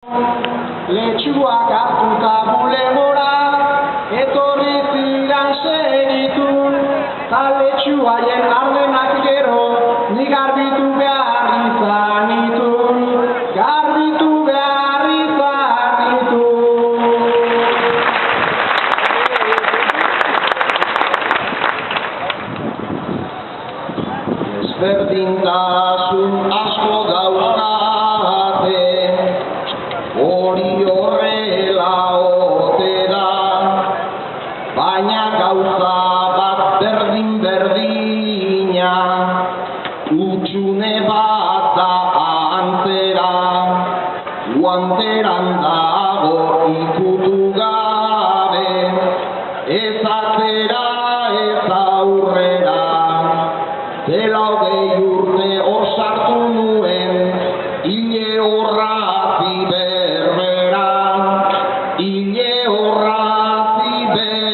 Letxuak hartuta bulegora, etorri ziran segitu, ta letxu haien ardenak gero, ni garbitu behar izan nitun, garbitu behar izan nitun. Ezberdintasun asko daukate, hori horrela ote da, baina gauza bat berdin-berdina, hutsune bat da antzera, guanteran dago ikutu gabe, ez atzera ez aurrera, dela 20 urte osartu nuen, hile horrazi berbera, hile horrazi berbera.